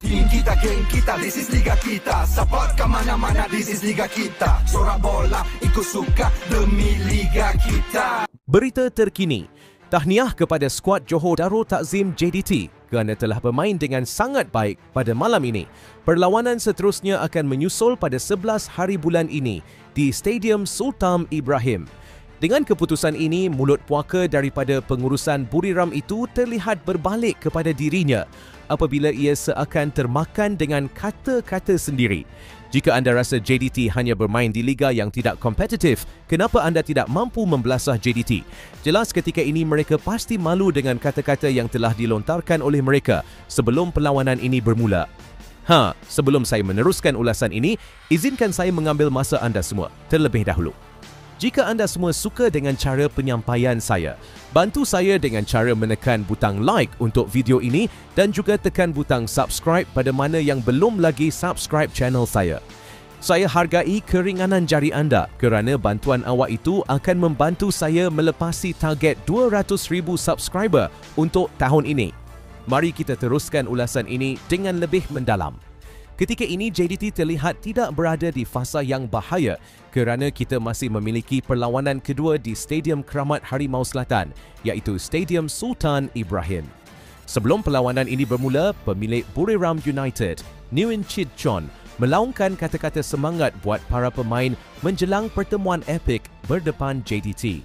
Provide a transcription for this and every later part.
Team kita, geng kita, this is liga kita. Support ke mana-mana, this is liga kita. Sorak bola, ikut suka demi liga kita. Berita terkini. Tahniah kepada skuad Johor Darul Takzim JDT kerana telah bermain dengan sangat baik pada malam ini. Perlawanan seterusnya akan menyusul pada 11 hari bulan ini di Stadium Sultan Ibrahim. Dengan keputusan ini, mulut puaka daripada pengurusan Buriram itu terlihat berbalik kepada dirinya apabila ia seakan termakan dengan kata-kata sendiri. Jika anda rasa JDT hanya bermain di liga yang tidak kompetitif, kenapa anda tidak mampu membelasah JDT? Jelas ketika ini mereka pasti malu dengan kata-kata yang telah dilontarkan oleh mereka sebelum perlawanan ini bermula. Sebelum saya meneruskan ulasan ini, izinkan saya mengambil masa anda semua terlebih dahulu. Jika anda semua suka dengan cara penyampaian saya, bantu saya dengan cara menekan butang like untuk video ini dan juga tekan butang subscribe pada mana yang belum lagi subscribe channel saya. Saya hargai keringanan jari anda kerana bantuan awak itu akan membantu saya melepasi target 200,000 subscriber untuk tahun ini. Mari kita teruskan ulasan ini dengan lebih mendalam. Ketika ini JDT terlihat tidak berada di fasa yang bahaya kerana kita masih memiliki perlawanan kedua di Stadium Keramat Harimau Selatan iaitu Stadium Sultan Ibrahim. Sebelum perlawanan ini bermula, pemilik Buriram United, Nguyen Chit Chon, melaungkan kata-kata semangat buat para pemain menjelang pertemuan epik berdepan JDT.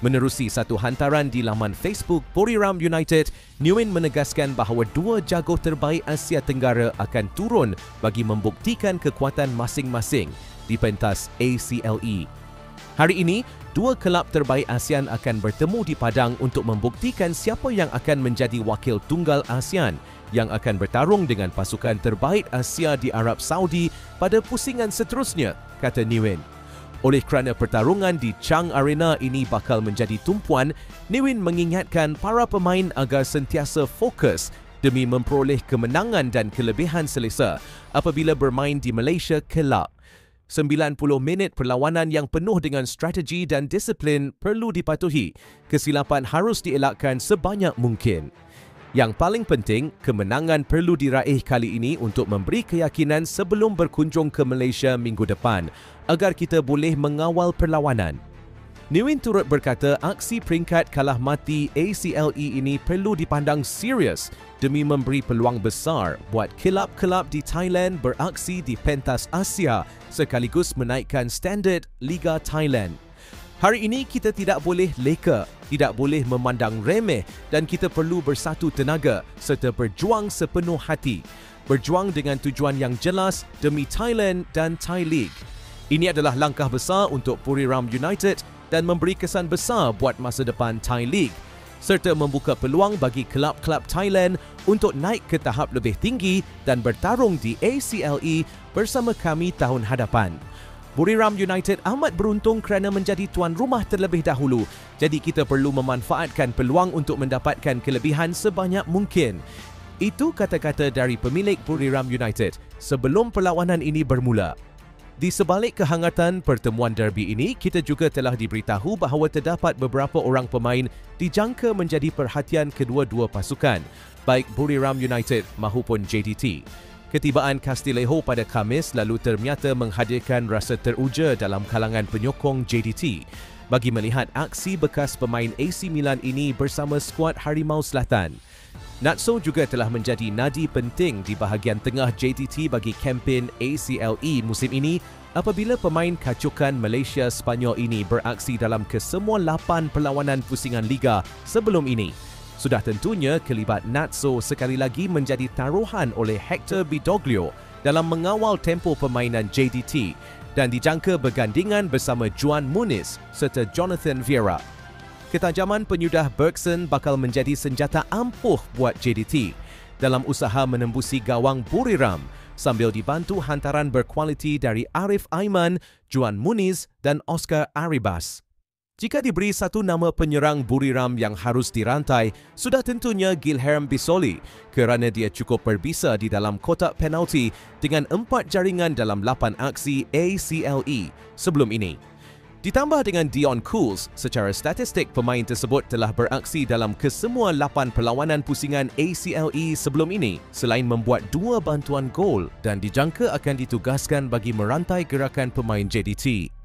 Menerusi satu hantaran di laman Facebook Buriram United, Nguyen menegaskan bahawa dua jago terbaik Asia Tenggara akan turun bagi membuktikan kekuatan masing-masing di pentas ACLE. Hari ini, dua kelab terbaik ASEAN akan bertemu di padang untuk membuktikan siapa yang akan menjadi wakil tunggal ASEAN yang akan bertarung dengan pasukan terbaik Asia di Arab Saudi pada pusingan seterusnya, kata Nguyen. Oleh kerana pertarungan di Chang Arena ini bakal menjadi tumpuan, Nguyen mengingatkan para pemain agar sentiasa fokus demi memperoleh kemenangan dan kelebihan selesa apabila bermain di Malaysia kelab. 90 minit perlawanan yang penuh dengan strategi dan disiplin perlu dipatuhi. Kesilapan harus dielakkan sebanyak mungkin. Yang paling penting, kemenangan perlu diraih kali ini untuk memberi keyakinan sebelum berkunjung ke Malaysia minggu depan agar kita boleh mengawal perlawanan. Nguyen turut berkata aksi peringkat kalah mati ACLE ini perlu dipandang serius demi memberi peluang besar buat kelab-kelab di Thailand beraksi di pentas Asia sekaligus menaikkan standard Liga Thailand. Hari ini kita tidak boleh leka, tidak boleh memandang remeh dan kita perlu bersatu tenaga serta berjuang sepenuh hati. Berjuang dengan tujuan yang jelas demi Thailand dan Thai League. Ini adalah langkah besar untuk Buriram United dan memberi kesan besar buat masa depan Thai League serta membuka peluang bagi kelab-kelab Thailand untuk naik ke tahap lebih tinggi dan bertarung di ACLE bersama kami tahun hadapan. Buriram United amat beruntung kerana menjadi tuan rumah terlebih dahulu, jadi kita perlu memanfaatkan peluang untuk mendapatkan kelebihan sebanyak mungkin. Itu kata-kata dari pemilik Buriram United sebelum perlawanan ini bermula. Di sebalik kehangatan pertemuan derby ini, kita juga telah diberitahu bahawa terdapat beberapa orang pemain dijangka menjadi perhatian kedua-dua pasukan, baik Buriram United maupun JDT. Ketibaan Castillejo pada Khamis lalu ternyata menghadirkan rasa teruja dalam kalangan penyokong JDT bagi melihat aksi bekas pemain AC Milan ini bersama skuad Harimau Selatan. Natso juga telah menjadi nadi penting di bahagian tengah JDT bagi kempen ACLE musim ini apabila pemain kacukan Malaysia Sepanyol ini beraksi dalam kesemua 8 perlawanan pusingan Liga sebelum ini. Sudah tentunya kelibat Natso sekali lagi menjadi taruhan oleh Hector Bidoglio dalam mengawal tempo permainan JDT dan dijangka bergandingan bersama Juan Muniz serta Jonathan Vieira. Ketajaman penyudah Bergson bakal menjadi senjata ampuh buat JDT dalam usaha menembusi gawang Buriram sambil dibantu hantaran berkualiti dari Arif Aiman, Juan Muniz dan Oscar Arribas. Jika diberi satu nama penyerang Buriram yang harus dirantai, sudah tentunya Guilherme Bissoli kerana dia cukup berbisa di dalam kotak penalti dengan 4 jaringan dalam 8 aksi ACLE sebelum ini. Ditambah dengan Dion Cools, secara statistik pemain tersebut telah beraksi dalam kesemua 8 perlawanan pusingan ACLE sebelum ini selain membuat 2 bantuan gol dan dijangka akan ditugaskan bagi merantai gerakan pemain JDT.